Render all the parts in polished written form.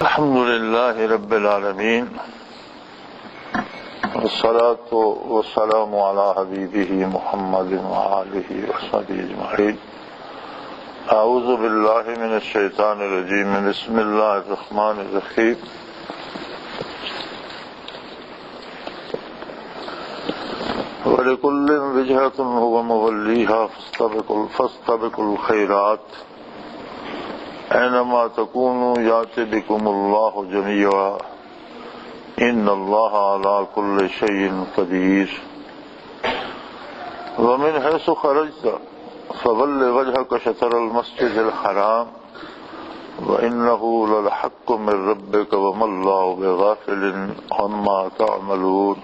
الحمد لله رب العالمين والصلاة والسلام على حبيبه محمد وآله وصحبه أجمعين. أعوذ بالله من الشيطان الرجيم. بسم الله الرحمن الرحيم. ولكل وجهة هو موليها فاستبقوا الخيرات أينما تكونوا يأت بكم الله جميعا إن الله على كل شيء قدير. ومن حيث خرجت فول وجهك شطر المسجد الحرام وإنه للحق من ربك وما الله بغافل عما تعملون.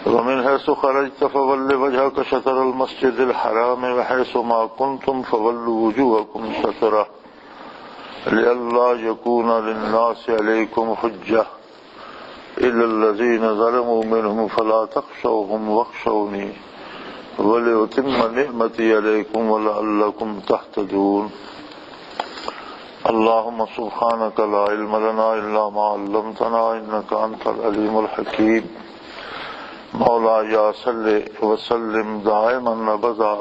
ومن حيث خرجت فول وجهك شطر المسجد الحرام وحيث ما كنتم فولوا وجوهكم شطره لئلا يكون للناس عليكم حجة إلا الذين ظلموا منهم فلا تخشوهم واخشوني ولأتم نعمتي عليكم ولعلكم تهتدون. اللهم سبحانك لا علم لنا إلا ما علمتنا إنك أنت العليم الحكيم. مولاي صل وسلم دائما ابدا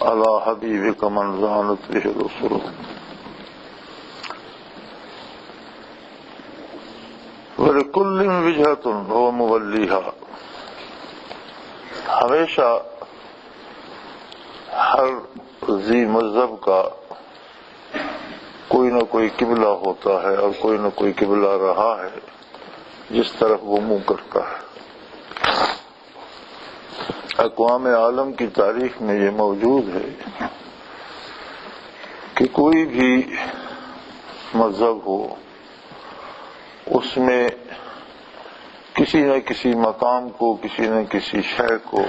على حبيبك من زانت به الرسل. ولكل وجهة هو موليها. ہمیشہ ہر ذی مذہب کا کوئی نہ کوئی قبلہ ہوتا ہے اور کوئی نہ کوئی قبلہ رہا ہے جس طرف وہ منہ کرتا ہے. اقوام عالم کی تاریخ میں یہ موجود ہے کہ کوئی بھی مذہب ہو اس میں کسی نہ کسی مقام کو کسی نہ کسی شے کو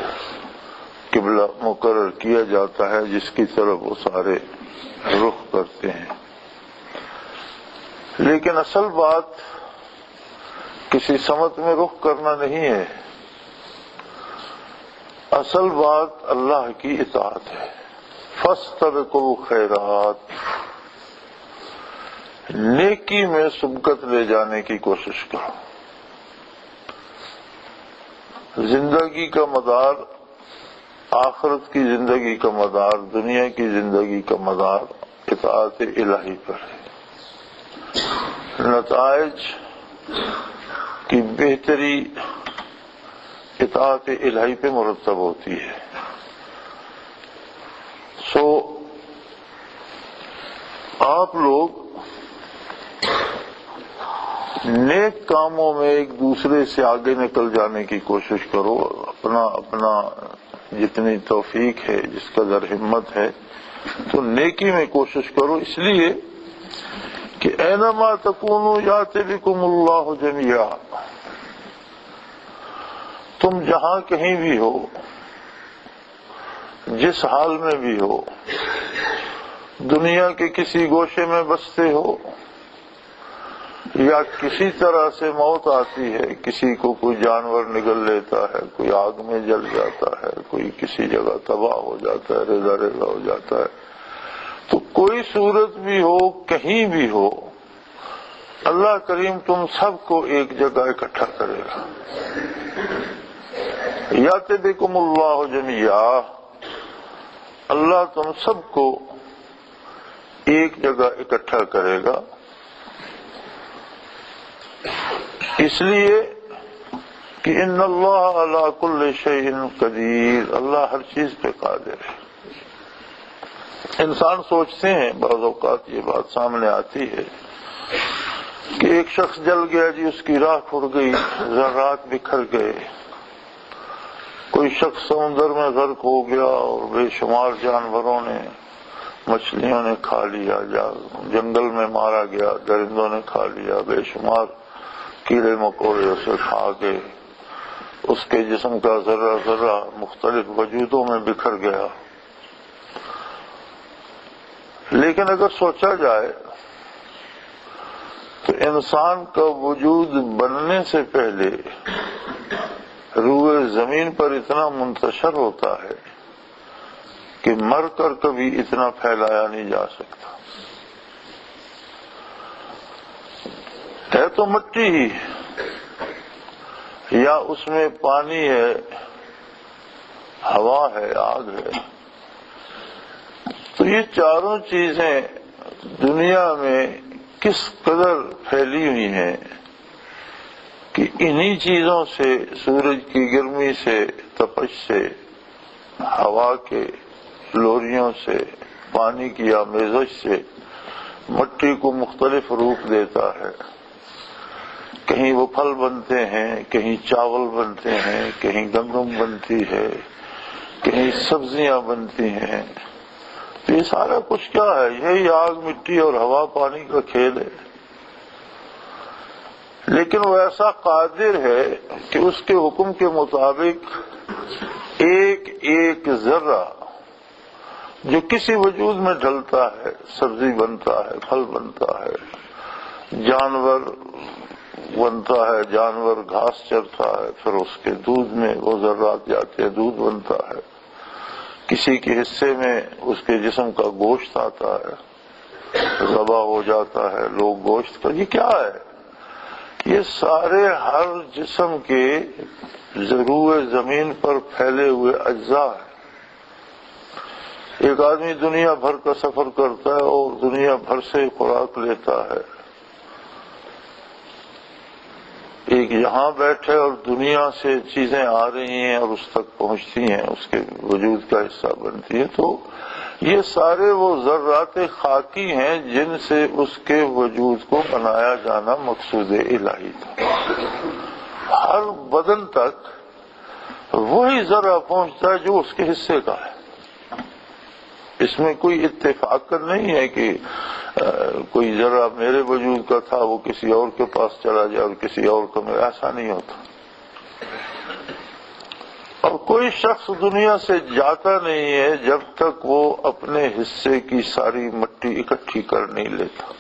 قبلہ مقرر کیا جاتا ہے جس کی طرف وہ سارے رخ کرتے ہیں. لیکن اصل بات کسی سمت میں رخ کرنا نہیں ہے، اصل بات اللہ کی اطاعت ہے. فاستبقوا الخیرات، نیکی میں سبقت لے جانے کی کوشش کرو. زندگی کا مدار، آخرت کی زندگی کا مدار، دنیا کی زندگی کا مدار اطاعت الہی پر ہے. نتائج کی بہتری اطاعت الہی پہ مرتب ہوتی ہے. آپ لوگ نیک کاموں میں ایک دوسرے سے آگے نکل جانے کی کوشش کرو. اپنا جتنی توفیق ہے، جس قدر ہمت ہے، تو نیکی میں کوشش کرو. اس لیے کہ اینما تکونوا یأت بکم اللہ جمیعا، تم جہاں کہیں بھی ہو، جس حال میں بھی ہو، دنیا کے کسی گوشے میں بستے ہو یا کسی طرح سے موت آتی ہے، کسی کو کوئی جانور نگل لیتا ہے، کوئی آگ میں جل جاتا ہے، کوئی کسی جگہ تباہ ہو جاتا ہے، ریزہ ریزہ ہو جاتا ہے، تو کوئی صورت بھی ہو، کہیں بھی ہو، اللہ کریم تم سب کو ایک جگہ اکٹھا کرے گا. یأت بکم اللہ جمیعا، اللہ تم سب کو ایک جگہ اکٹھا کرے گا. اس لیے کہ ان اللہ علی کل شیء قدیر، اللہ ہر چیز پہ قادر ہے. انسان سوچتے ہیں، بعض اوقات یہ بات سامنے آتی ہے کہ ایک شخص جل گیا جی، اس کی راکھ اڑ گئی، ذرات بکھر گئے. کوئی شخص سمندر میں غرق ہو گیا اور بے شمار جانوروں نے، مچھلیوں نے کھا لیا، یا جنگل میں مارا گیا، درندوں نے کھا لیا، بے شمار کیڑے مکوڑے اسے کھا گئے. اس کے جسم کا ذرہ ذرہ مختلف وجودوں میں بکھر گیا. لیکن اگر سوچا جائے تو انسان کا وجود بننے سے پہلے روئے زمین پر اتنا منتشر ہوتا ہے کہ کہ مر کر کبھی اتنا پھیلایا نہیں جا سکتا. ہے تو مٹی ہی، یا اس میں پانی ہے، ہوا ہے، آگ ہے. تو یہ چاروں چیزیں دنیا میں کس قدر پھیلی ہوئی ہیں کہ انہی چیزوں سے، سورج کی گرمی سے، تپش سے، ہوا کے لوریوں سے، پانی کی آمیزش سے مٹی کو مختلف روپ دیتا ہے. کہیں وہ پھل بنتے ہیں، کہیں چاول بنتے ہیں، کہیں گندم بنتی ہے، کہیں سبزیاں بنتی ہیں. تو یہ سارا کچھ کیا ہے؟ یہی آگ، مٹی اور ہوا پانی کا کھیل ہے. لیکن وہ ایسا قادر ہے کہ اس کے حکم کے مطابق ایک ایک ذرہ جو کسی وجود میں ڈھلتا ہے، سبزی بنتا ہے، پھل بنتا ہے، جانور بنتا ہے، جانور گھاس چرتا ہے، پھر اس کے دودھ میں وہ ذرات جاتے ہیں، دودھ بنتا ہے. کسی کے حصے میں اس کے جسم کا گوشت آتا ہے، ذبح ہو جاتا ہے، لوگ گوشت کا. یہ کیا ہے؟ یہ سارے ہر جسم کے ضرور زمین پر پھیلے ہوئے اجزاء ہیں. ایک آدمی دنیا بھر کا سفر کرتا ہے اور دنیا بھر سے خوراک لیتا ہے. ایک یہاں بیٹھے اور دنیا سے چیزیں آ رہی ہیں اور اس تک پہنچتی ہیں، اس کے وجود کا حصہ بنتی ہے. تو یہ سارے وہ ذرات خاکی ہیں جن سے اس کے وجود کو بنایا جانا مقصود الہی تھا. ہر بدن تک وہی ذرہ پہنچتا ہے جو اس کے حصے کا ہے. اس میں کوئی اتفاق نہیں ہے کہ کوئی ذرہ میرے وجود کا تھا وہ کسی اور کے پاس چلا جائے اور کسی اور کا میرا. ایسا نہیں ہوتا. اور کوئی شخص دنیا سے جاتا نہیں ہے جب تک وہ اپنے حصے کی ساری مٹی اکٹھی کر نہیں لیتا.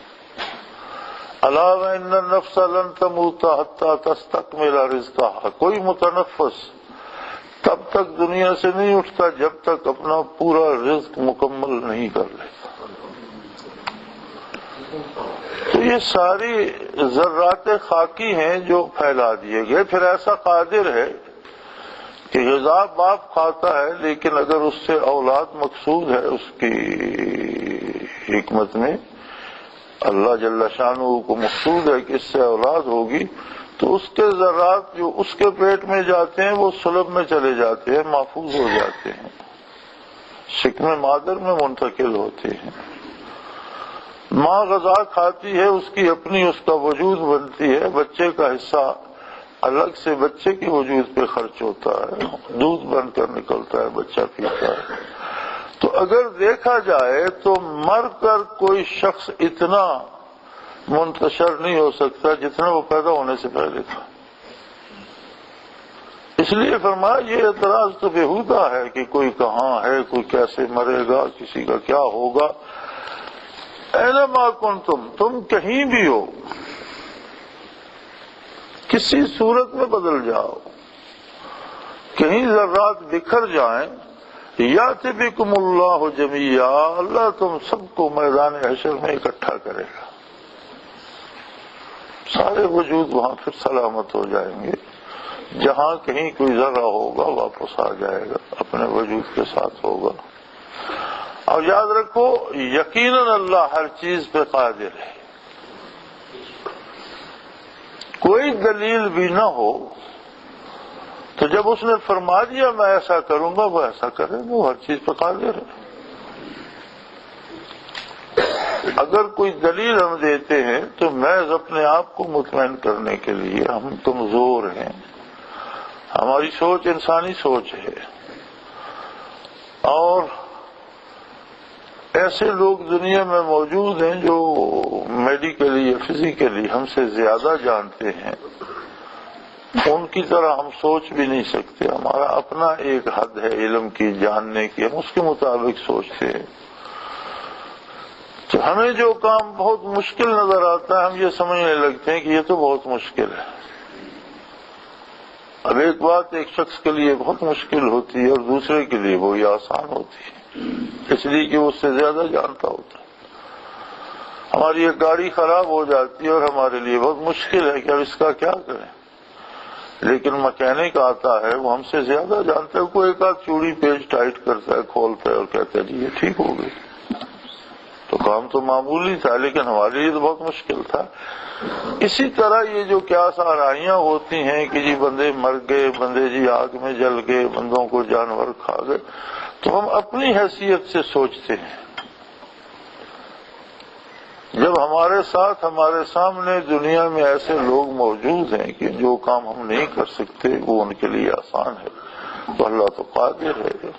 الا وان النفس لن تموت حتى تستكمل رزقها. کوئی متنفس تب تک دنیا سے نہیں اٹھتا جب تک اپنا پورا رزق مکمل نہیں کر لیتا. تو یہ ساری ذرات خاکی ہیں جو پھیلا دیے گئے. پھر ایسا قادر ہے کہ غذا باپ کھاتا ہے، لیکن اگر اس سے اولاد مقصود ہے، اس کی حکمت میں اللہ جل شانہ کو مقصود ہے کہ اس سے اولاد ہوگی، تو اس کے ذرات جو اس کے پیٹ میں جاتے ہیں وہ صلب میں چلے جاتے ہیں، محفوظ ہو جاتے ہیں، شکم مادر میں منتقل ہوتے ہیں. ماں غذا کھاتی ہے، اس کی اپنی اس کا وجود بنتی ہے، بچے کا حصہ الگ سے بچے کے وجود پہ خرچ ہوتا ہے، دودھ بن کر نکلتا ہے، بچہ پیتا ہے. تو اگر دیکھا جائے تو مر کر کوئی شخص اتنا منتشر نہیں ہو سکتا جتنا وہ پیدا ہونے سے پہلے تھا. اس لیے فرمایا یہ اعتراض تو بےہودہ ہے کہ کوئی کہاں ہے، کوئی کیسے مرے گا، کسی کا کیا ہوگا. اینما کنتم، تم کہیں بھی ہو، کسی صورت میں بدل جاؤ، کہیں ذرات بکھر جائیں، یاتی بکم اللہ جمیعا، اللہ تم سب کو میدان حشر میں اکٹھا کرے گا. سارے وجود وہاں پھر سلامت ہو جائیں گے. جہاں کہیں کوئی ذرہ ہوگا واپس آ جائے گا، اپنے وجود کے ساتھ ہوگا. اور یاد رکھو یقیناً اللہ ہر چیز پہ قادر ہے. کوئی دلیل بھی نہ ہو تو جب اس نے فرما دیا میں ایسا کروں گا، وہ ایسا کرے گا، وہ ہر چیز پہ قادر ہے. اگر کوئی دلیل ہم دیتے ہیں تو محض اپنے آپ کو مطمئن کرنے کے لیے. ہم کمزور ہیں، ہماری سوچ انسانی سوچ ہے، اور ایسے لوگ دنیا میں موجود ہیں جو میڈیکلی یا فزیکلی ہم سے زیادہ جانتے ہیں. ان کی طرح ہم سوچ بھی نہیں سکتے. ہمارا اپنا ایک حد ہے علم کی، جاننے کی، ہم اس کے مطابق سوچتے ہیں. تو ہمیں جو کام بہت مشکل نظر آتا ہے ہم یہ سمجھنے لگتے ہیں کہ یہ تو بہت مشکل ہے. اب ایک بات ایک شخص کے لیے بہت مشکل ہوتی ہے اور دوسرے کے لیے وہی آسان ہوتی ہے. اس لیے کہ وہ اس سے زیادہ جانتا ہوتا ہے۔ ہماری ایک گاڑی خراب ہو جاتی ہے اور ہمارے لیے بہت مشکل ہے کہ اب اس کا کیا کریں، لیکن مکینک آتا ہے، وہ ہم سے زیادہ جانتا ہے، کوئی ایک آدھ چوڑی پیچ ٹائٹ کرتا ہے، کھولتا ہے اور کہتا ہے جی یہ ٹھیک ہو گئی، تو کام تو معمولی تھا لیکن ہمارے لیے تو بہت مشکل تھا۔ اسی طرح یہ جو کیا آرائیاں ہوتی ہیں کہ جی بندے مر گئے، بندے جی آگ میں جل گئے، بندوں کو جانور کھا گئے، تو ہم اپنی حیثیت سے سوچتے ہیں۔ جب ہمارے ساتھ ہمارے سامنے دنیا میں ایسے لوگ موجود ہیں کہ جو کام ہم نہیں کر سکتے وہ ان کے لیے آسان ہے، تو اللہ تو قادر ہے۔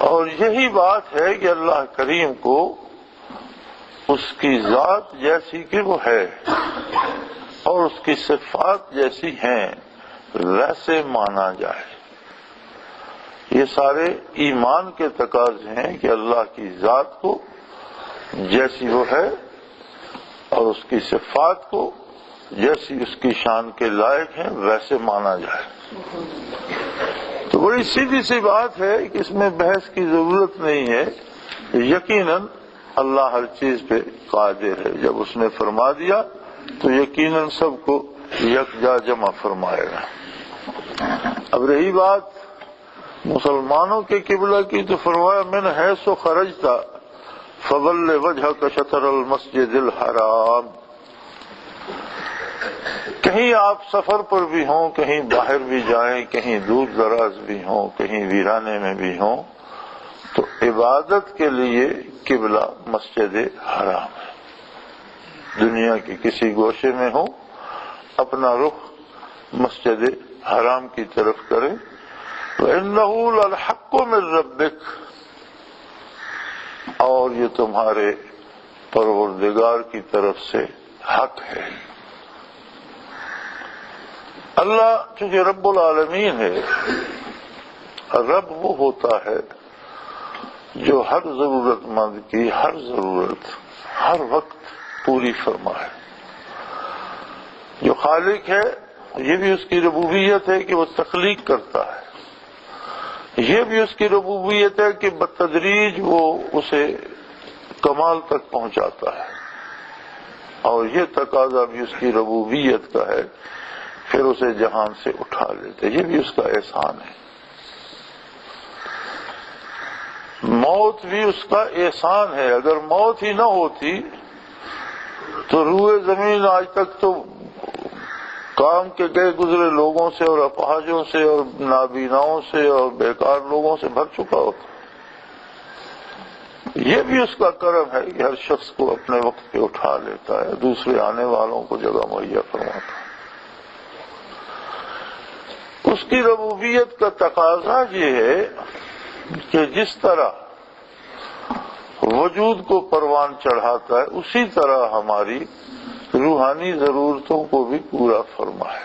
اور یہی بات ہے کہ اللہ کریم کو اس کی ذات جیسی کہ وہ ہے اور اس کی صفات جیسی ہیں ویسے مانا جائے۔ یہ سارے ایمان کے تقاضے ہیں کہ اللہ کی ذات کو جیسی وہ ہے اور اس کی صفات کو جیسی اس کی شان کے لائق ہیں ویسے مانا جائے۔ تو بڑی سیدھی سی بات ہے کہ اس میں بحث کی ضرورت نہیں ہے، یقیناً اللہ ہر چیز پہ قادر ہے۔ جب اس نے فرما دیا تو یقیناً سب کو یکجا جمع فرمائے گا۔ اب رہی بات مسلمانوں کے قبلہ کی تو فرمایا من حیث خرجت فول وجہک شطر المسجد الحرام۔ کہیں آپ سفر پر بھی ہوں، کہیں باہر بھی جائیں، کہیں دور دراز بھی ہوں، کہیں ویرانے میں بھی ہوں، تو عبادت کے لیے قبلہ مسجد حرام ہے۔ دنیا کے کسی گوشے میں ہو اپنا رخ مسجد حرام کی طرف کرے۔ وَإِنَّهُ لَلْحَقُّ مِن رَبِّكَ، اور یہ تمہارے پروردگار کی طرف سے حق ہے۔ اللہ چونکہ رب العالمین ہے، رب وہ ہوتا ہے جو ہر ضرورت مند کی ہر ضرورت ہر وقت پوری فرمائے۔ جو خالق ہے یہ بھی اس کی ربوبیت ہے کہ وہ تخلیق کرتا ہے، یہ بھی اس کی ربوبیت ہے کہ بتدریج وہ اسے کمال تک پہنچاتا ہے، اور یہ تقاضا بھی اس کی ربوبیت کا ہے، پھر اسے جہان سے اٹھا لیتے، یہ بھی اس کا احسان ہے۔ موت بھی اس کا احسان ہے، اگر موت ہی نہ ہوتی تو روئے زمین آج تک تو کام کے گئے گزرے لوگوں سے اور اپاہجوں سے اور نابیناؤں سے اور بیکار لوگوں سے بھر چکا ہوتا۔ یہ بھی اس کا کرم ہے کہ ہر شخص کو اپنے وقت پہ اٹھا لیتا ہے، دوسرے آنے والوں کو جگہ مہیا فرماتا ہے۔ اس کی ربوبیت کا تقاضا یہ ہے کہ جس طرح وجود کو پروان چڑھاتا ہے اسی طرح ہماری روحانی ضرورتوں کو بھی پورا فرمائے،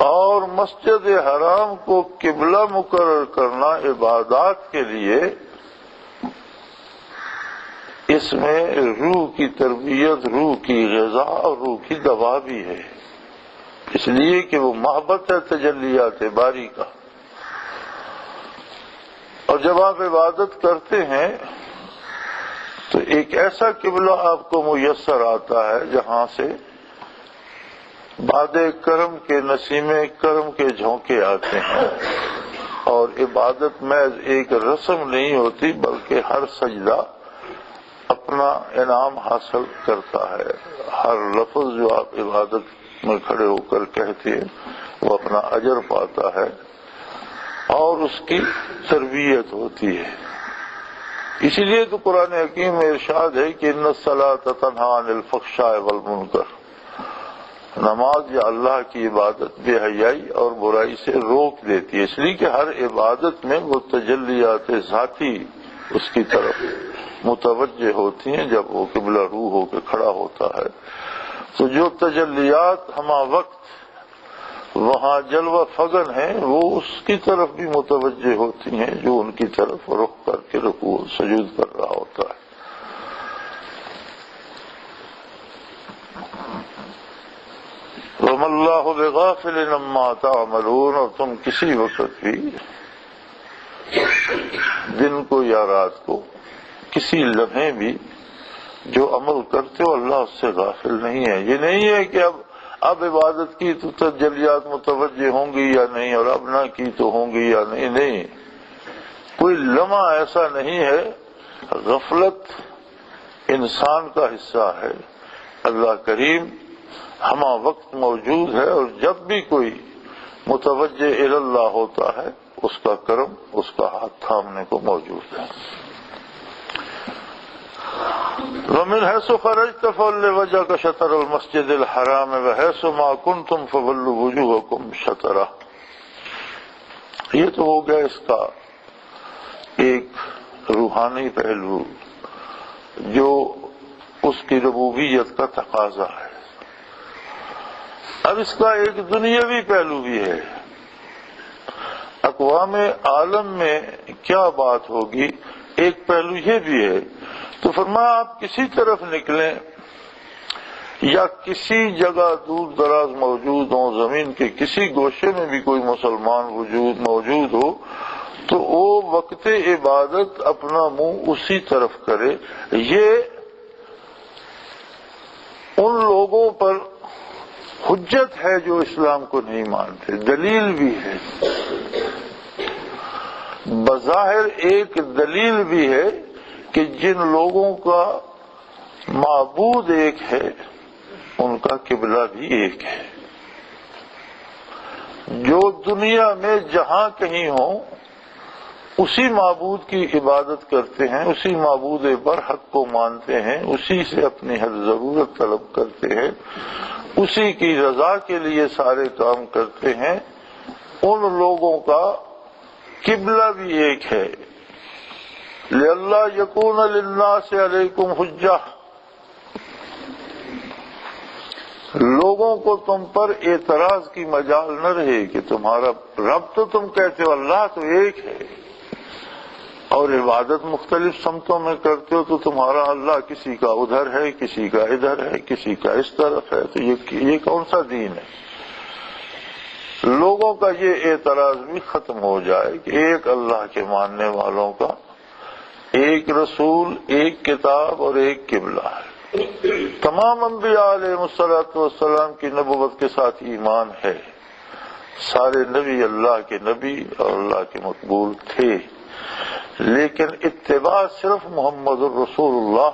اور مسجد حرام کو قبلہ مقرر کرنا عبادات کے لیے اس میں روح کی تربیت، روح کی غذا اور روح کی دوا بھی ہے، اس لیے کہ وہ محبت ہے تجلیات باری کا۔ اور جب آپ عبادت کرتے ہیں تو ایک ایسا قبلہ آپ کو میسر آتا ہے جہاں سے باد کرم کے نسیم کرم کے جھونکے آتے ہیں، اور عبادت محض ایک رسم نہیں ہوتی بلکہ ہر سجدہ اپنا انعام حاصل کرتا ہے، ہر لفظ جو آپ عبادت میں کھڑے ہو کر کہتے ہیں وہ اپنا اجر پاتا ہے اور اس کی تربیت ہوتی ہے۔ اسی لیے تو قرآن حکیم میں ارشاد ہے کہ ان الصلاۃ تنہی عن الفحشاء والمنکر، نماز یا اللہ کی عبادت بے حیائی اور برائی سے روک دیتی ہے، اس لیے کہ ہر عبادت میں وہ تجلیات ذاتی اس کی طرف متوجہ ہوتی ہیں جب وہ قبلہ روح ہو کے کھڑا ہوتا ہے۔ تو جو تجلیات ہمہ وقت وہاں جلوہ فگن ہیں وہ اس کی طرف بھی متوجہ ہوتی ہیں جو ان کی طرف رخ کر کے رکوع سجود کر رہا ہوتا ہے۔ وَمَا اللَّهُ بغافل عما تعملون، اور تم کسی وقت بھی دن کو یا رات کو کسی لمحے بھی جو عمل کرتے ہو اللہ اس سے غافل نہیں ہے۔ یہ نہیں ہے کہ اب عبادت کی تو تجلیات متوجہ ہوں گی یا نہیں، اور اب نہ کی تو ہوں گی یا نہیں، نہیں، کوئی لمحہ ایسا نہیں ہے۔ غفلت انسان کا حصہ ہے، اللہ کریم ہمہ وقت موجود ہے، اور جب بھی کوئی متوجہ الی اللہ ہوتا ہے اس کا کرم، اس کا ہاتھ تھامنے کو موجود ہے۔ وَمِنْ حَيْثُ خَرَجْتَ فَوَلِّ وَجْهَكَ شَطْرَ الْمَسْجِدِ الْحَرَامِ وَحَيْثُ مَا كُنْتُمْ فَوَلُّوا وُجُوهَكُمْ شَطْرَهُ۔ یہ تو ہو گیا اس کا ایک روحانی پہلو جو اس کی ربوبیت کا تقاضا ہے۔ اب اس کا ایک دنیاوی پہلو بھی ہے، اقوام عالم میں کیا بات ہوگی، ایک پہلو یہ بھی ہے۔ تو فرمایا آپ کسی طرف نکلیں یا کسی جگہ دور دراز موجود ہوں، زمین کے کسی گوشے میں بھی کوئی مسلمان موجود ہو، تو وہ وقت عبادت اپنا منہ اسی طرف کرے۔ یہ ان لوگوں پر حجت ہے جو اسلام کو نہیں مانتے، دلیل بھی ہے، بظاہر ایک دلیل بھی ہے کہ جن لوگوں کا معبود ایک ہے ان کا قبلہ بھی ایک ہے، جو دنیا میں جہاں کہیں ہوں اسی معبود کی عبادت کرتے ہیں، اسی معبود برحق کو مانتے ہیں، اسی سے اپنی ہر ضرورت طلب کرتے ہیں، اسی کی رضا کے لیے سارے کام کرتے ہیں، ان لوگوں کا قبلہ بھی ایک ہے۔ لِأَلَّا يَكُونَ لِلنَّاسِ عَلَيْكُمْ حُجَّةٌ، لوگوں کو تم پر اعتراض کی مجال نہ رہے کہ تمہارا رب تو تم کہتے ہو اللہ تو ایک ہے، اور عبادت مختلف سمتوں میں کرتے ہو، تو تمہارا اللہ کسی کا ادھر ہے، کسی کا ادھر ہے، کسی کا اس طرف ہے، تو یہ کون سا دین ہے؟ لوگوں کا یہ اعتراض بھی ختم ہو جائے کہ ایک اللہ کے ماننے والوں کا ایک رسول، ایک کتاب اور ایک قبلہ ہے۔ تمام انبیاء علیہ السلام کی نبوت کے ساتھ ایمان ہے، سارے نبی اللہ کے نبی اور اللہ کے مقبول تھے، لیکن اتباع صرف محمد الرسول اللہ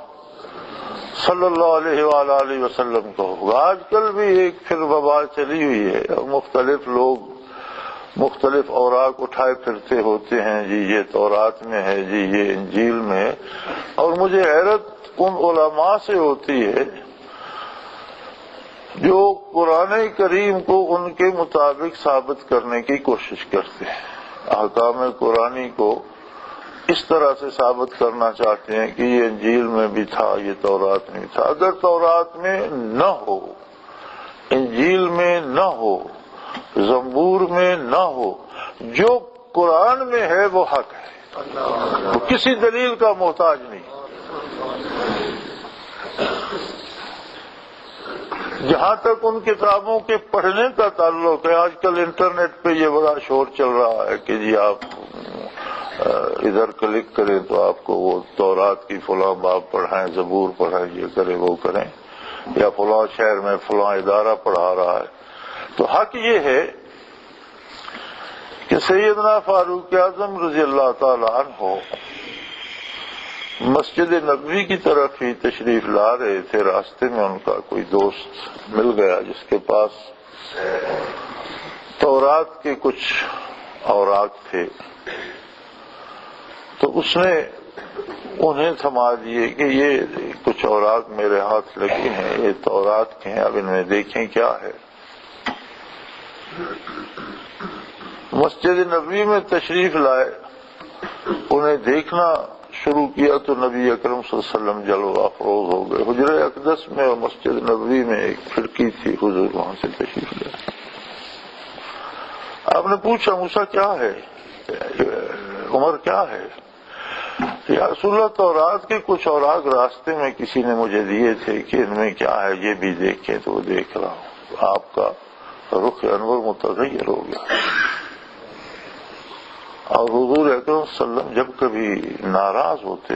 صلی اللہ علیہ وآلہ وسلم کو ہوگا۔ آج کل بھی ایک پھر وبا چلی ہوئی ہے، اور مختلف لوگ مختلف اوراق اٹھائے پھرتے ہوتے ہیں، جی یہ تورات میں ہے، جی یہ انجیل میں ہے، اور مجھے حیرت ان علماء سے ہوتی ہے جو قرآن کریم کو ان کے مطابق ثابت کرنے کی کوشش کرتے ہیں، احکام قرآنی کو اس طرح سے ثابت کرنا چاہتے ہیں کہ یہ انجیل میں بھی تھا، یہ تورات میں بھی تھا۔ اگر تورات میں نہ ہو، انجیل میں نہ ہو، زبور میں نہ ہو، جو قرآن میں ہے وہ حق ہے، وہ کسی دلیل کا محتاج نہیں۔ جہاں تک ان کتابوں کے پڑھنے کا تعلق ہے، آج کل انٹرنیٹ پہ یہ بڑا شور چل رہا ہے کہ جی آپ ادھر کلک کریں تو آپ کو وہ تورات کی فلاں باب پڑھائیں، زبور پڑھائیں، یہ کریں وہ کریں، یا فلاں شہر میں فلاں ادارہ پڑھا رہا ہے۔ تو حق یہ ہے کہ سیدنا فاروق اعظم رضی اللہ تعالی عنہ مسجد نبوی کی طرف ہی تشریف لا رہے تھے، راستے میں ان کا کوئی دوست مل گیا جس کے پاس تورات کے کچھ اوراق تھے، تو اس نے انہیں تھما دیے کہ یہ کچھ اوراق میرے ہاتھ لگی ہیں، یہ تورات کے ہیں، اب ان میں دیکھیں کیا ہے۔ مسجد نبوی میں تشریف لائے، انہیں دیکھنا شروع کیا تو نبی اکرم صلی اللہ علیہ وسلم جلوہ افروز ہو گئے۔ حجرہ اقدس میں اور مسجد نبوی میں ایک کھڑکی تھی، حضور وہاں سے تشریف لائے۔ آپ نے پوچھا موسیٰ کیا ہے، عمر کیا ہے؟ یا رسول اللہ تورات کے کچھ اوراق راستے میں کسی نے مجھے دیے تھے کہ ان میں کیا ہے یہ بھی دیکھیں، تو وہ دیکھ رہا ہوں۔ آپ کا رخ انور متغیر ہو گیا. اور حضور اکرم صلی اللہ علیہ وسلم جب کبھی ناراض ہوتے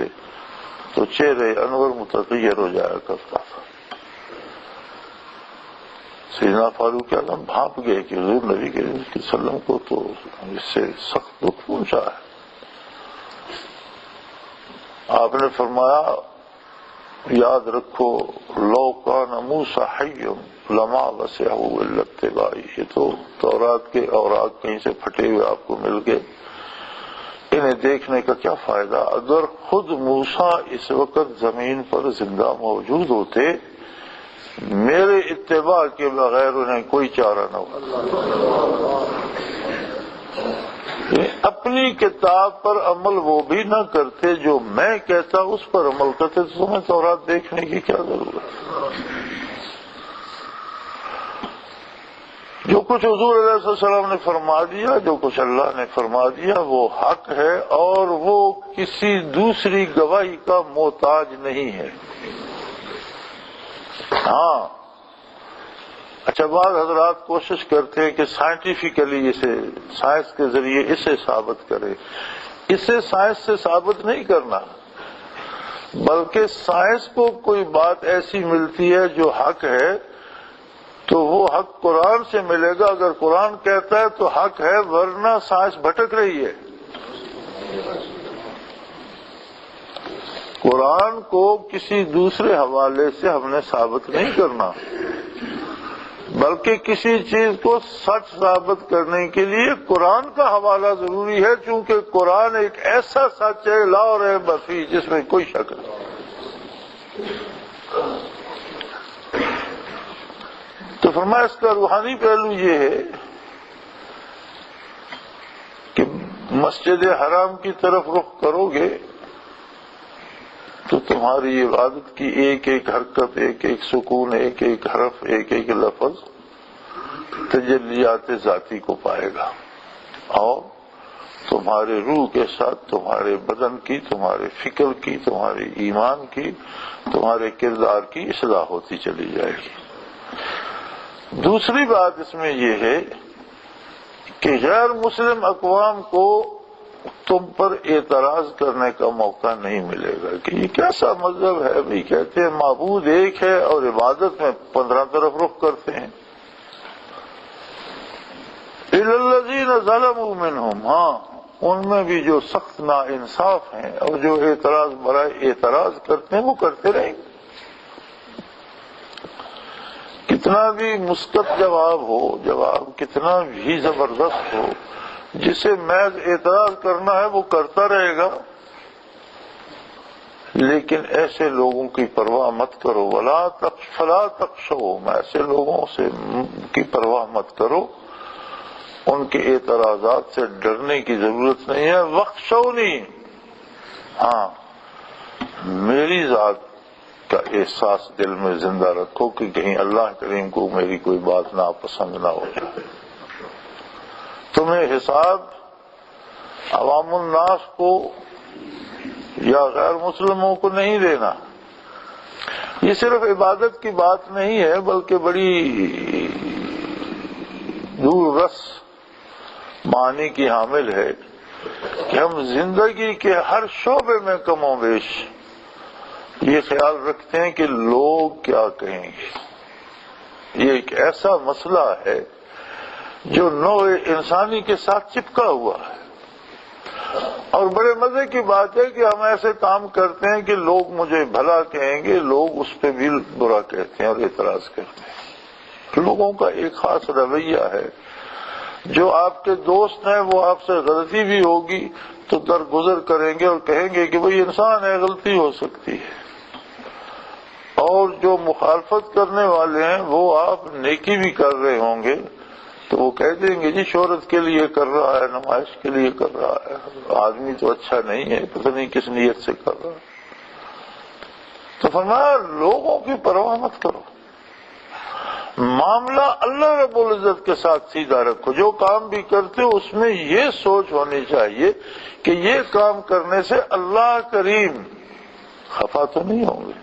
تو چہرے انور متغیر ہو جایا کرتا تھا. سیدنا فاروق اعظم بھانپ گئے کہ حضور نبی کریم صلی اللہ علیہ وسلم کو تو اس سے سخت دکھ پہنچا ہے. آپ نے فرمایا یاد رکھو لو کان موسیٰ حی لما وسعہ الا اتباعی. یہ تو تورات کے اوراق کہیں سے پھٹے ہوئے آپ کو مل گئے, انہیں دیکھنے کا کیا فائدہ. اگر خود موسیٰ اس وقت زمین پر زندہ موجود ہوتے میرے اتباع کے بغیر انہیں کوئی چارہ نہ ہوتا. اپنی کتاب پر عمل وہ بھی نہ کرتے جو میں کہتا اس پر عمل کرتے, تو تمہیں تورات دیکھنے کی کیا ضرورت ہے. جو کچھ حضور علیہ السلام نے فرما دیا, جو کچھ اللہ نے فرما دیا وہ حق ہے اور وہ کسی دوسری گواہی کا محتاج نہیں ہے. ہاں اچھا, بعض حضرات کوشش کرتے ہیں کہ سائنٹیفکلی اسے سائنس کے ذریعے اسے ثابت کرے. اسے سائنس سے ثابت نہیں کرنا, بلکہ سائنس کو کوئی بات ایسی ملتی ہے جو حق ہے تو وہ حق قرآن سے ملے گا. اگر قرآن کہتا ہے تو حق ہے, ورنہ سائنس بھٹک رہی ہے. قرآن کو کسی دوسرے حوالے سے ہم نے ثابت نہیں کرنا, بلکہ کسی چیز کو سچ ثابت کرنے کے لیے قرآن کا حوالہ ضروری ہے, چونکہ قرآن ایک ایسا سچ ہے لا ریب فیہ جس میں کوئی شک نہیں. تو فرمایا اس کا روحانی پہلو یہ ہے کہ مسجد حرام کی طرف رخ کرو گے تو تمہاری عبادت کی ایک ایک حرکت, ایک ایک سکون, ایک ایک حرف, ایک ایک لفظ تجلیات ذاتی کو پائے گا, اور تمہارے روح کے ساتھ تمہارے بدن کی, تمہارے فکر کی, تمہارے ایمان کی, تمہارے کردار کی اصلاح ہوتی چلی جائے گی. دوسری بات اس میں یہ ہے کہ غیر مسلم اقوام کو تم پر اعتراض کرنے کا موقع نہیں ملے گا کہ یہ کیسا مذہب ہے بھائی. کہتے ہیں معبود ایک ہے اور عبادت میں 15 طرف رخ کرتے ہیں. اِلَّا الَّذِينَ ظَلَمُوا مِنْهُمْ, ہاں ان میں بھی جو سخت نا انصاف ہیں اور جو اعتراض برائے اعتراض کرتے ہیں وہ کرتے رہیں. کتنا بھی مثبت جواب ہو, جواب کتنا بھی زبردست ہو, جسے محض اعتراض کرنا ہے وہ کرتا رہے گا. لیکن ایسے لوگوں کی پرواہ مت کرو, فلا تخشوہم, ایسے لوگوں سے کی پرواہ مت کرو, ان کے اعتراضات سے ڈرنے کی ضرورت نہیں ہے. واخشونی, ہاں میری ذات کا احساس دل میں زندہ رکھو کہ کہیں اللہ کریم کو میری کوئی بات ناپسند نہ ہو جائے. تمہیں حساب عوام الناس کو یا غیر مسلموں کو نہیں دینا. یہ صرف عبادت کی بات نہیں ہے بلکہ بڑی دور رس معنی کی حامل ہے کہ ہم زندگی کے ہر شعبے میں کم و بیش یہ خیال رکھتے ہیں کہ لوگ کیا کہیں گے. یہ ایک ایسا مسئلہ ہے جو نوع انسانی کے ساتھ چپکا ہوا ہے, اور بڑے مزے کی بات ہے کہ ہم ایسے کام کرتے ہیں کہ لوگ مجھے بھلا کہیں گے, لوگ اس پہ بھی برا کہتے ہیں اور اعتراض کرتے ہیں. لوگوں کا ایک خاص رویہ ہے, جو آپ کے دوست ہیں وہ آپ سے غلطی بھی ہوگی تو درگزر کریں گے اور کہیں گے کہ بھئی انسان ہے, غلطی ہو سکتی ہے, اور جو مخالفت کرنے والے ہیں وہ آپ نیکی بھی کر رہے ہوں گے تو وہ کہہ دیں گے جی شہرت کے لیے کر رہا ہے, نمائش کے لیے کر رہا ہے, آدمی تو اچھا نہیں ہے, پتہ نہیں کس نیت سے کر رہا ہے. تو فرمایا لوگوں کی پرواہ مت کرو, معاملہ اللہ رب العزت کے ساتھ سیدھا رکھو. جو کام بھی کرتے ہو اس میں یہ سوچ ہونی چاہیے کہ یہ کام کرنے سے اللہ کریم خفا تو نہیں ہوں گے,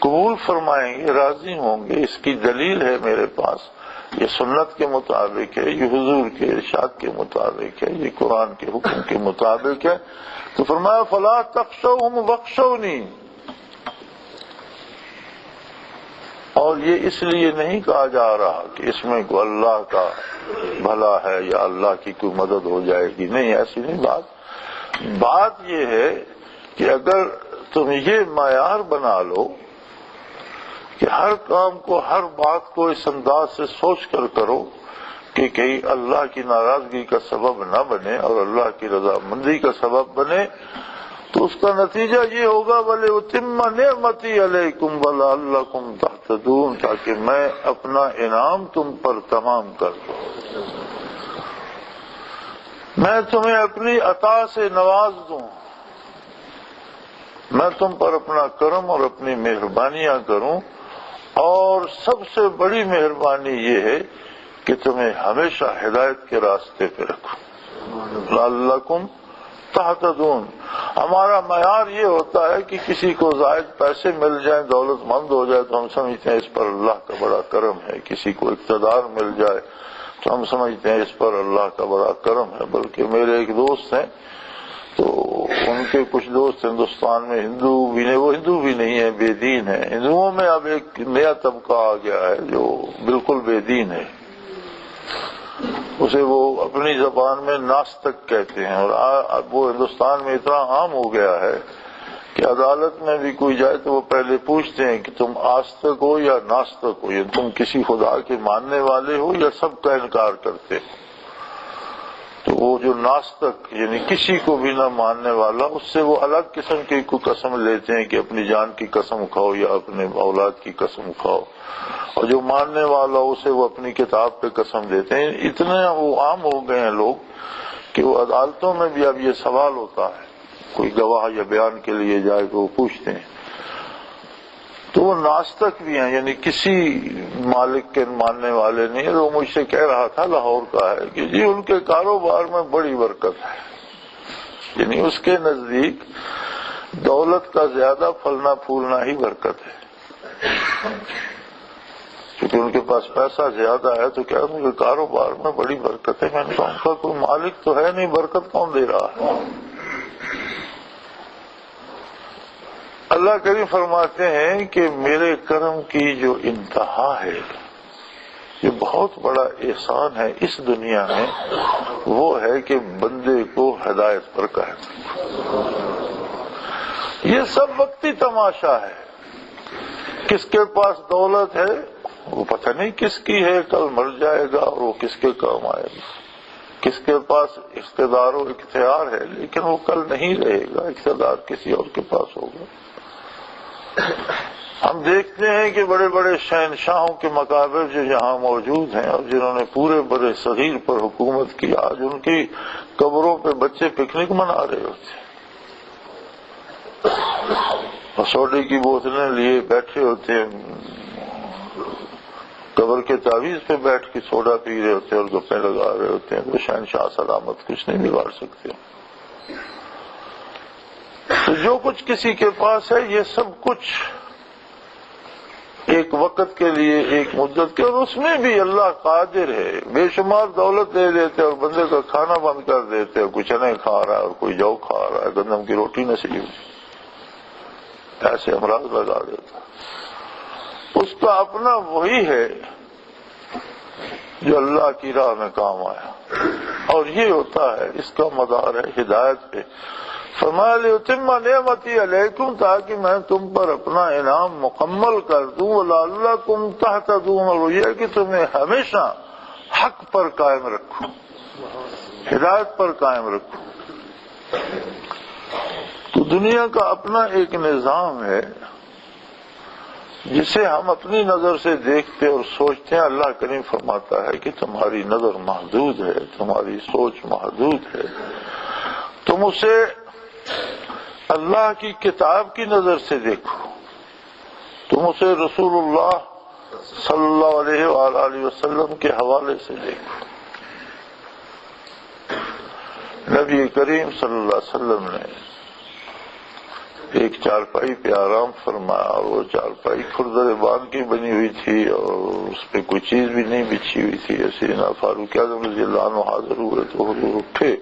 قبول فرمائیں گے, راضی ہوں گے. اس کی دلیل ہے میرے پاس یہ سنت کے مطابق ہے، یہ حضور کے ارشاد کے مطابق ہے، یہ قرآن کے حکم کے مطابق ہے، تو فرمایا فلا تخشوہم واخشونی. اور یہ اس لیے نہیں کہا جا رہا کہ اس میں کوئی اللہ کا بھلا ہے یا اللہ کی کوئی مدد ہو جائے گی، نہیں، ایسی نہیں بات یہ ہے کہ اگر تم یہ معیار بنا لو کہ ہر کام کو، ہر بات کو اس انداز سے سوچ کر کرو کہ کہیں اللہ کی ناراضگی کا سبب نہ بنے اور اللہ کی رضامندی کا سبب بنے، تو اس کا نتیجہ یہ ہوگا وَلِأُتِمَّ نِعْمَتِي عَلَيْكُمْ وَلَعَلَّكُمْ تَهْتَدُونَ، تاکہ میں اپنا انعام تم پر تمام کر دوں، میں تمہیں اپنی عطا سے نواز دوں، میں تم پر اپنا کرم اور اپنی مہربانیاں کروں، اور سب سے بڑی مہربانی یہ ہے کہ تمہیں ہمیشہ ہدایت کے راستے پہ رکھوں، لعلکم تہتدون. ہمارا معیار یہ ہوتا ہے کہ کسی کو زائد پیسے مل جائیں، دولت مند ہو جائے تو ہم سمجھتے ہیں اس پر اللہ کا بڑا کرم ہے، کسی کو اقتدار مل جائے تو ہم سمجھتے ہیں اس پر اللہ کا بڑا کرم ہے. بلکہ میرے ایک دوست ہیں، تو ان کے کچھ دوست ہندوستان میں ہندو بھی نہیں، وہ ہندو بھی نہیں ہے، بے دین ہے. ہندوؤں میں اب ایک نیا طبقہ آ گیا ہے جو بالکل بے دین ہے، اسے وہ اپنی زبان میں ناستک کہتے ہیں، اور اب وہ ہندوستان میں اتنا عام ہو گیا ہے کہ عدالت میں بھی کوئی جائے تو وہ پہلے پوچھتے ہیں کہ تم آستک ہو یا ناستک ہو، یا تم کسی خدا کے ماننے والے ہو یا سب کا انکار کرتے ہو. تو وہ جو ناستک یعنی کسی کو بھی نہ ماننے والا، اس سے وہ الگ قسم کی کوئی قسم لیتے ہیں کہ اپنی جان کی قسم کھاؤ یا اپنے اولاد کی قسم کھاؤ، اور جو ماننے والا اسے وہ اپنی کتاب پہ قسم دیتے ہیں. اتنے وہ عام ہو گئے ہیں لوگ کہ وہ عدالتوں میں بھی اب یہ سوال ہوتا ہے، کوئی گواہ یا بیان کے لیے جائے تو وہ پوچھتے ہیں. تو وہ ناستک بھی ہیں، یعنی کسی مالک کے ماننے والے نہیں ہیں. وہ مجھ سے کہہ رہا تھا، لاہور کا ہے، کہ جی ان کے کاروبار میں بڑی برکت ہے، یعنی اس کے نزدیک دولت کا زیادہ پھلنا پھولنا ہی برکت ہے، کیونکہ ان کے پاس پیسہ زیادہ ہے. تو کیا مجھے کاروبار میں بڑی برکت ہے؟ میں نے کہا ان کا کوئی مالک تو ہے نہیں، برکت کون دے رہا ہے؟ اللہ کریم فرماتے ہیں کہ میرے کرم کی جو انتہا ہے، یہ بہت بڑا احسان ہے اس دنیا میں، وہ ہے کہ بندے کو ہدایت پر قائم رکھو. یہ سب وقتی تماشا ہے. کس کے پاس دولت ہے وہ پتہ نہیں کس کی ہے، کل مر جائے گا اور وہ کس کے کام آئے گا. کس کے پاس اقتدار و اختیار ہے لیکن وہ کل نہیں رہے گا، اقتدار کسی اور کے پاس ہوگا. ہم دیکھتے ہیں کہ بڑے بڑے شہنشاہوں کے مقابر جو یہاں موجود ہیں اور جنہوں نے پورے بڑے صغیر پر حکومت کی، آج ان کی قبروں پہ بچے پکنک منا رہے ہوتے ہیں، اور سوڈے کی بوتلیں لیے بیٹھے ہوتے ہیں، قبر کے تعویذ پہ بیٹھ کے سوڈا پی رہے ہوتے ہیں اور گپیں لگا رہے ہوتے ہیں. تو شہنشاہ سلامت کچھ نہیں بگاڑ سکتے. تو جو کچھ کسی کے پاس ہے یہ سب کچھ ایک وقت کے لیے، ایک مدت کے، اور اس میں بھی اللہ قادر ہے. بے شمار دولت دے دیتے اور بندے کا کھانا بند کر دیتے، کوئی چنے کھا رہا ہے اور کوئی جو کھا رہا ہے، گندم کی روٹی نصیب، ایسے امراض لگا دیتا. اس کا اپنا وہی ہے جو اللہ کی راہ میں کام آیا، اور یہ ہوتا ہے، اس کا مدار ہے ہدایت پہ. فرمایا لِأُتِمَّ نِعْمَتِي عَلَيْكُمْ، تاکہ میں تم پر اپنا انعام مکمل کر دوں، وَلَعَلَّكُمْ تَهْتَدُونَ، اور یہ کہ تمہیں ہمیشہ حق پر قائم رکھوں، ہدایت پر قائم رکھوں. تو دنیا کا اپنا ایک نظام ہے جسے ہم اپنی نظر سے دیکھتے اور سوچتے ہیں. اللہ کریم فرماتا ہے کہ تمہاری نظر محدود ہے، تمہاری سوچ محدود ہے. تم اسے اللہ کی کتاب کی نظر سے دیکھو، تم اسے رسول اللہ صلی اللہ علیہ وآلہ وسلم کے حوالے سے دیکھو. نبی کریم صلی اللہ علیہ وسلم نے ایک چارپائی پہ آرام فرمایا، اور وہ چارپائی کھردر باندھ کی بنی ہوئی تھی اور اس پہ کوئی چیز بھی نہیں بچھی ہوئی تھی. سیدنا فاروق اعظم رضی اللہ عنہ حاضر ہوئے تو حضور اٹھے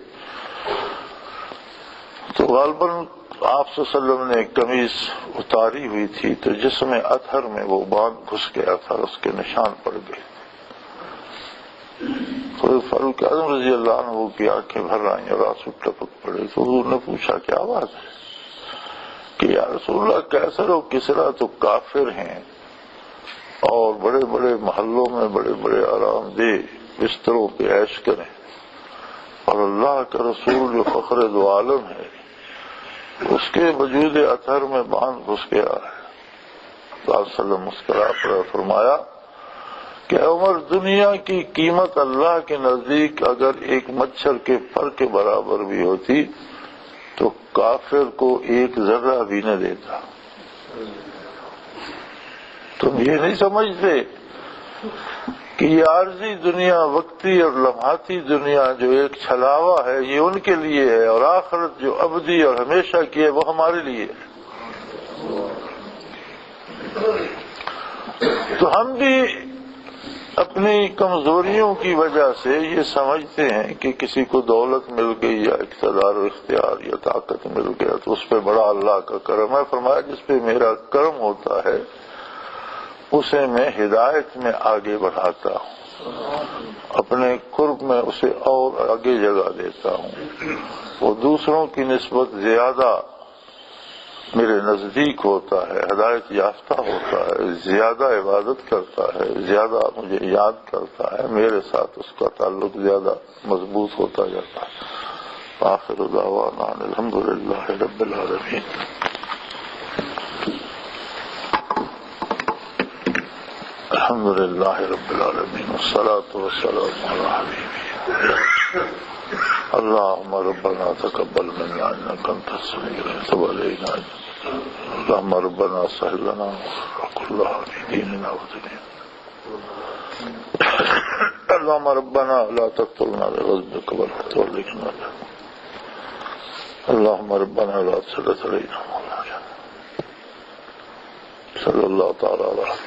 تو غالباً آپ صلی اللہ علیہ وسلم نے ایک قمیض اتاری ہوئی تھی تو جسم اطہر میں وہ باندھ گھس گیا تھا، اس کے نشان پڑ گئے. تو فاروق اعظم رضی اللہ عنہ کی آنکھیں بھر آئیں اور آنسو ٹپک پڑے. تو حضور نے پوچھا کیا بات ہے کہ یا رسول اللہ کیسر و کسرا تو کافر ہیں اور بڑے بڑے محلوں میں بڑے بڑے آرام دہ بستروں پہ عیش کریں، اور اللہ کا رسول جو فخر دو عالم ہے اس کے وجود اطہر میں باندھ گھس گیا ہے. تو آپ صلی اللہ علیہ وسلم مسکرا پڑا، فرمایا کہ عمر دنیا کی قیمت اللہ کے نزدیک اگر ایک مچھر کے پر کے برابر بھی ہوتی تو کافر کو ایک ذرہ بھی نہ دیتا. تم یہ نہیں سمجھتے کہ یہ عارضی دنیا، وقتی اور لمحاتی دنیا جو ایک چھلاوا ہے یہ ان کے لیے ہے، اور آخرت جو ابدی اور ہمیشہ کی ہے وہ ہمارے لیے ہے. تو ہم بھی اپنی کمزوریوں کی وجہ سے یہ سمجھتے ہیں کہ کسی کو دولت مل گئی یا اقتدار و اختیار یا طاقت مل گیا تو اس پہ بڑا اللہ کا کرم ہے. فرمایا جس پہ میرا کرم ہوتا ہے اسے میں ہدایت میں آگے بڑھاتا ہوں، اپنے قرب میں اسے اور آگے جگہ دیتا ہوں، وہ دوسروں کی نسبت زیادہ میرے نزدیک ہوتا ہے، ہدایت یافتہ ہوتا ہے، زیادہ عبادت کرتا ہے، زیادہ مجھے یاد کرتا ہے، میرے ساتھ اس کا تعلق زیادہ مضبوط ہوتا جاتا ہے. آخر دعوانا الحمدللہ رب العالمین. الحمدللہ رب العالمین والصلاة والسلام علی حبیبہ. اللهم ربنا تقبل منا انك انت السميع العليم وتب علينا. اللهم ربنا سهل لنا كلها في ديننا ودنيانا. اللهم ربنا لا تقتلنا بغضبك بل تولنا. اللهم ربنا لا تسلط علينا. صلى الله تعالى على